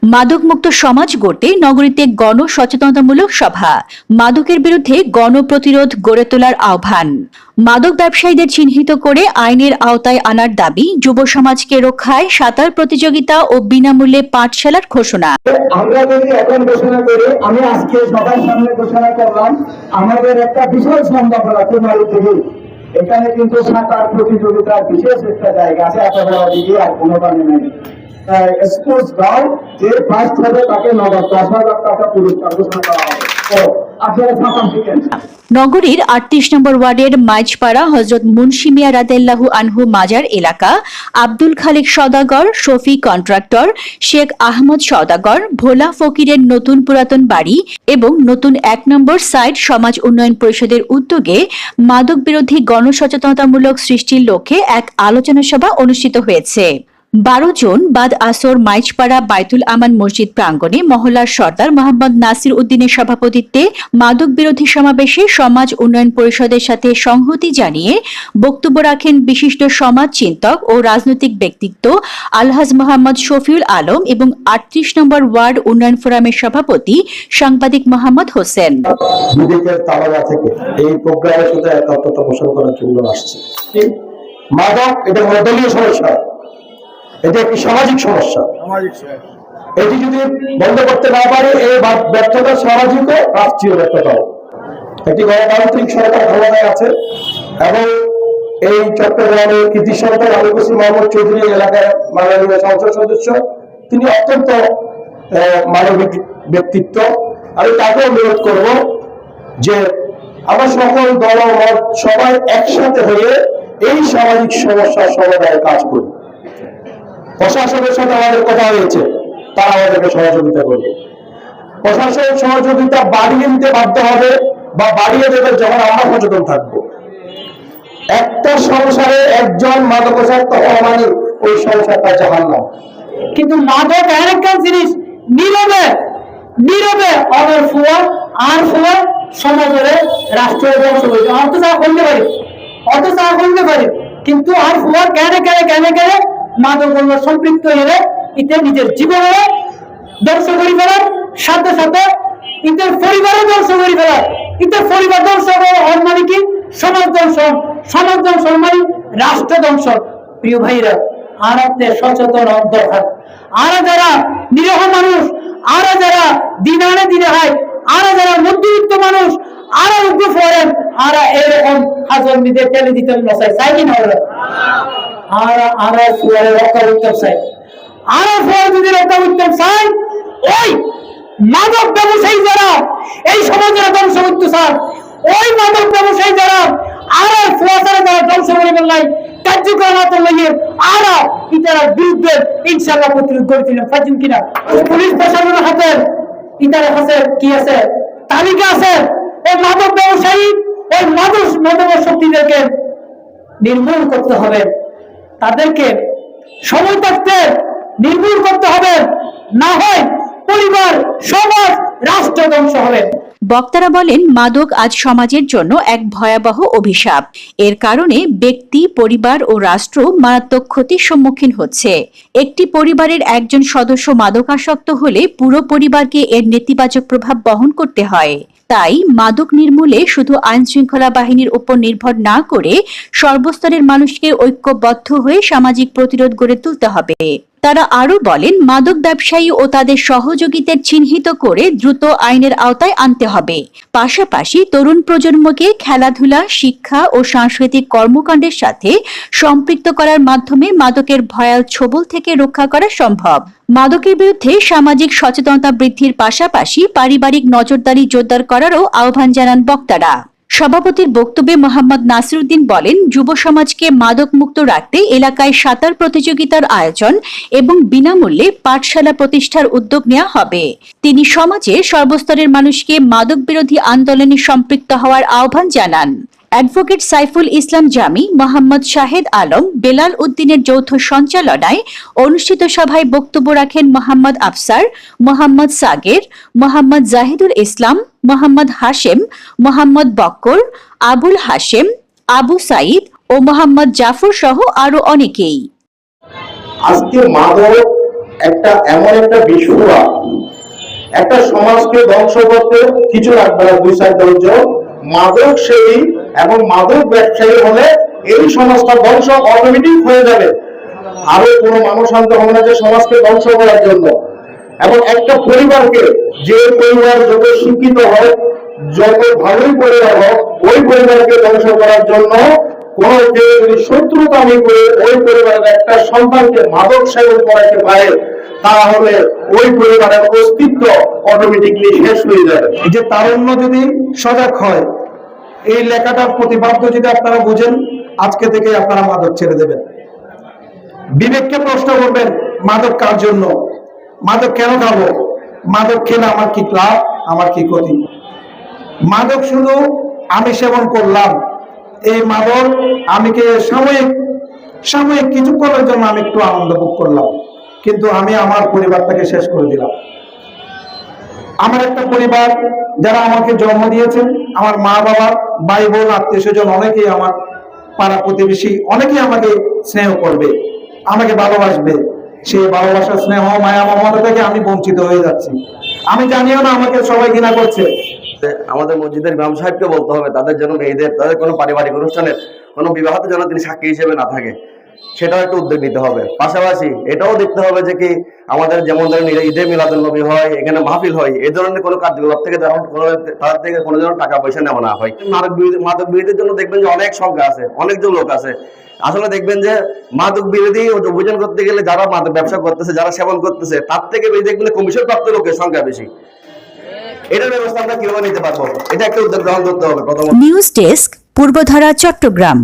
মাদকমুক্ত সমাজ গড়তে নগরীতে গণসচেতনতামূলক সভা, মাদকের বিরুদ্ধে গণপ্রতিরোধ গড়ে তোলার আহ্বান। মাদক ব্যবসায়ীদের চিহ্নিত করে আইনের আওতায় আনার দাবি, যুব সমাজকে রক্ষায় সাঁতার প্রতিযোগিতা ও বিনামূল্যে পাঠশালার ঘোষণা। আমরা যদি এখন ঘোষণা করি, আমি আজকে সবার সামনে ঘোষণা করলাম আমাদের একটা বিশাল সম্ভাবনা কুমারী থেকে এখানে কিন্তু সাঁতার প্রতিযোগিতার বিশেষ একটা জায়গা আছে, এত বড় দিকে আর কোনো বানি নেই। স্পোর্টস গাও যে ফার্স্ট হবে তাকে নগদ 10,000 টাকা পুরস্কার ঘোষণা করা হবে। নগরীর 38 নম্বর ওয়ার্ডের মাইজপাড়া হযরত মুন্সি মিয়া রাদিয়াল্লাহু আনহু মাজার এলাকা আব্দুল খালিক সওদাগর, শফি কন্ট্রাক্টর, শেখ আহমদ সওদাগর, ভোলা ফকিরের নতুন পুরাতন বাড়ি এবং নতুন 1 নম্বর সাইট সমাজ উন্নয়ন পরিষদের উদ্যোগে মাদক বিরোধী গণসচেতনতামূলক সৃষ্টির লক্ষ্যে এক আলোচনা সভা অনুষ্ঠিত হয়েছে। 12 জুন বাদ আসর মাইজপাড়া বাইতুল আমান মসজিদ প্রাঙ্গণে মহল্লার সর্দার মোহাম্মদ নাসির উদ্দিনের সভাপতিত্বে মাদক বিরোধী সমাবেশে সমাজ উন্নয়ন পরিষদের সাথে সংহতি জানিয়ে বক্তব্য রাখেন বিশিষ্ট সমাজ চিন্তক ও রাজনৈতিক ব্যক্তিত্ব আলহাজ মোহাম্মদ শফিউল আলম এবং 38 নম্বর ওয়ার্ড উন্নয়ন ফোরামের সভাপতি সাংবাদিক মোহাম্মদ হোসেন। এই প্রোগ্রামের সাথে একাত্মতা পোষণ করার জন্য আসছে। মাদক এটা মনোদলীয় সমস্যা, এটা একটি সামাজিক সমস্যা। এটি যদি বন্ধ করতে না পারে এই ব্যর্থতা সামাজিক ও রাষ্ট্রীয় ব্যর্থতাও। একটি গণতান্ত্রিক সরকার ক্ষমতায় আছে এবং এই চট্টগ্রামের কৃতি সন্তান আলী হোসেন মোহাম্মদ চৌধুরী এলাকার মাননীয় সংসদ সদস্য, তিনি অত্যন্ত মানবিক ব্যক্তিত্ব। আমি তাকে অনুরোধ করব যে আমরা সকল দল মত সবাই একসাথে হয়ে এই সামাজিক সমস্যার সমাধানের কাজ করি। প্রশাসনের সাথে আমাদের কথা হয়েছে, তারা আমাদেরকে সহযোগিতা করবে। প্রশাসনের সহযোগিতা বাড়িয়ে দিতে বাধ্য হবে বা বাড়িয়ে দেবে যখন আমরা সচেতন থাকবো। একটা সংসারে একজন মাদকাসক্ত হওয়া মানে ওই সংসারটা জাহান্নাম। কিন্তু মাদক একটা জিনিস নীরবে নীরবে অনেক ফুয়া আর ফুয়া সমাজের রাষ্ট্রীয় ধ্বংস হয়েছে। অত চা করতে পারে কিন্তু আর ফুয়া কেন মাদক সম্পৃক্ত হলে এতে নিজের জীবনে ধ্বংস করে ফেলার সাথে সাথে এদের পরিবারও ধ্বংস করে ফেলার। এদের পরিবার ধ্বংস হওয়ার মানে কি সমাজ ধ্বংস মানে রাষ্ট্র ধ্বংস। প্রিয় ভাইরা, আর আপনার সচেতন দরকার। আর যারা নিরহ মানুষ, আর যারা দিনে হয়, আর যারা মধ্যবিত্ত মানুষ, আর উগ্র ফরেন, আর এরকম হাজার নিজের টেনে দিতে চাই কিনা ওই মাদক ব্যবসায়ী যারা এই সমাজের ধ্বংস করতে চান, ওই মাদক ব্যবসায়ী যারা আর ফুয়াশারে যারা ধ্বংস করে ফেললাই কার্যক্রম লাগিয়ে আর ইতার বিরুদ্ধে ইনশাআল্লাহ প্রতিরোধ করেছিলেন। পাইছেন কিনা? পুলিশ প্রশাসনের হাতে ইতার কাছে কি আছে? তালিকা আছে। ওই মাদক ব্যবসায়ী, ওই মাদক শক্তিদেরকে নির্মূল করতে হবে, তাদেরকে সময় থাকতে নির্মূল করতে হবে, না হয় পরিবার, সমাজ, রাষ্ট্র ধ্বংস হবে। বক্তারা বলেন, মাদক আজ সমাজের জন্য এক ভয়াবহ অভিশাপ। এর কারণে ব্যক্তি, পরিবার ও রাষ্ট্র মারাত্মক ক্ষতির সম্মুখীন হচ্ছে। একটি পরিবারের একজন সদস্য মাদকাসক্ত হলে পুরো পরিবারকে এর নেতিবাচক প্রভাব বহন করতে হয়। তাই মাদক নির্মূলে শুধু আইন শৃঙ্খলা বাহিনীর উপর নির্ভর না করে সর্বস্তরের মানুষকে ঐক্যবদ্ধ হয়ে সামাজিক প্রতিরোধ গড়ে তুলতে হবে। তারা আরো বলেন, মাদক ব্যবসায়ী ও তাদের সহযোগীদের চিহ্নিত করে দ্রুত আইনের আওতায় আনতে হবে। পাশাপাশি তরুণ প্রজন্মকে খেলাধুলা, শিক্ষা ও সাংস্কৃতিক কর্মকাণ্ডের সাথে সম্পৃক্ত করার মাধ্যমে মাদকের ভয়াল ছোবল থেকে রক্ষা করা সম্ভব। মাদকের বিরুদ্ধে সামাজিক সচেতনতা বৃদ্ধির পাশাপাশি পারিবারিক নজরদারি জোরদার করারও আহ্বান জানান বক্তারা। সভাপতির বক্তব্যে মোহাম্মদ নাসির উদ্দিন বলেন, যুব সমাজকে মাদক মুক্ত রাখতে এলাকায় সাঁতার প্রতিযোগিতার আয়োজন এবং বিনামূল্যে পাঠশালা প্রতিষ্ঠার উদ্যোগ নেওয়া হবে। তিনি সমাজে সর্বস্তরের মানুষকে মাদক বিরোধী আন্দোলনে সম্পৃক্ত হওয়ার আহ্বান জানান। অ্যাডভোকেট সাইফুল ইসলাম জামি, মোহাম্মদ শাহেদ আলম, বেলাল উদ্দিনের যৌথ সঞ্চালনায় অনুষ্ঠিত সভায় বক্তব্য রাখেন মোহাম্মদ আফসার, মোহাম্মদ সাগের, মোহাম্মদ জাহিদুল ইসলাম, মোহাম্মদ হাশেম, মোহাম্মদ বক্কর, আবুল হাশেম, আবু সাইদ ও মোহাম্মদ জাফর সহ আরো অনেকেই। আজকে মাদক একটা এমন একটা বিস্ফোরক, একটা সমাজকে ধ্বংস করতে কিছু লাগবে না, 2-4 জন মাদক সেবী এবং মাদক ব্যবসায়ী হলে এই সমাজটা ধ্বংস অটোমেটিক হয়ে যাবে। আরো কোনো মানুষ আনতে হবে না যে সমাজকে ধ্বংস করার জন্য। এবং একটা পরিবারকে, যে পরিবার যত শিক্ষিত হয়, যত ভালোই পরিবার হোক, ওই পরিবারকে ধ্বংস করার জন্য কোন কেউ যদি শত্রুতামি করে ওই পরিবারের একটা সন্তানকে মাদক সেবন করাতে পারে, তাহলে ওই পরিবারের অস্তিত্ব অটোমেটিকলি শেষ হয়ে যাবে। এই যে তারুণ্য যদি সজাগ হয়, এই লেখাটার প্রতিপাদ্য যদি আপনারা বুঝেন, আজকে থেকে আপনারা মাদক ছেড়ে দেবেন। বিবেককে প্রশ্ন করবেন, মাদক কার জন্য, মাদক কেন খাবো, মাদক খেলে আমার কি লাভ, আমার কি ক্ষতি। মাদক শুধু আমি সেবন করলাম, এই মাদক আমি সাময়িক কিছুক্ষণের জন্য আমি একটু আনন্দ ভোগ করলাম, কিন্তু আমি আমার পরিবারটাকে শেষ করে দিলাম। আমার একটা পরিবার, যারা আমাকে জন্ম দিয়েছেন, আমার মা বাবা, ভাই বোন, আত্মীয় স্বজন, অনেকেই আমার পাড়া প্রতিবেশী, অনেকেই আমাকে স্নেহ করবে, আমাকে ভালোবাসবে। সেই ভালোবাসা, স্নেহ, মায়া, মমতা থেকে আমি বঞ্চিত হয়ে যাচ্ছি। আমি জানিও না আমাকে সবাই ঘৃণা করছে। আমাদের মসজিদের ইমাম সাহেবকে বলতে হবে তাদের যেন মেয়েদের, তাদের কোনো পারিবারিক অনুষ্ঠানের কোনো বিবাহতে যেন তিনি সাক্ষী হিসেবে না থাকে, সেটাও একটু উদ্যোগ নিতে হবে। পাশাপাশি এটাও দেখতে হবে যে কি আমাদের যেমন ধরেন ঈদে মিলাদুল নবী হয়, এখানে মাহফিল হয়, এই ধরনের কোনো কার্যকলাপ থেকে তাদের থেকে কোনো যেন টাকা পয়সা নেওয়া না হয়। মাদক বিরোধীর জন্য দেখবেন যে অনেক সংখ্যা আছে, অনেকজন লোক আছে। আসলে দেখবেন যে মাদক বিরোধী অভিযান করতে গেলে যারা মাদক ব্যবসা করতেছে, যারা সেবন করতেছে, তার থেকে বেশি দেখবেন কমিশন প্রাপ্ত লোকের সংখ্যা বেশি। এটার ব্যবস্থা আমরা কিভাবে নিতে পারবো, এটা একটা উদ্যোগ গ্রহণ করতে হবে প্রথমত। News desk, Purbadhara, Chittagong.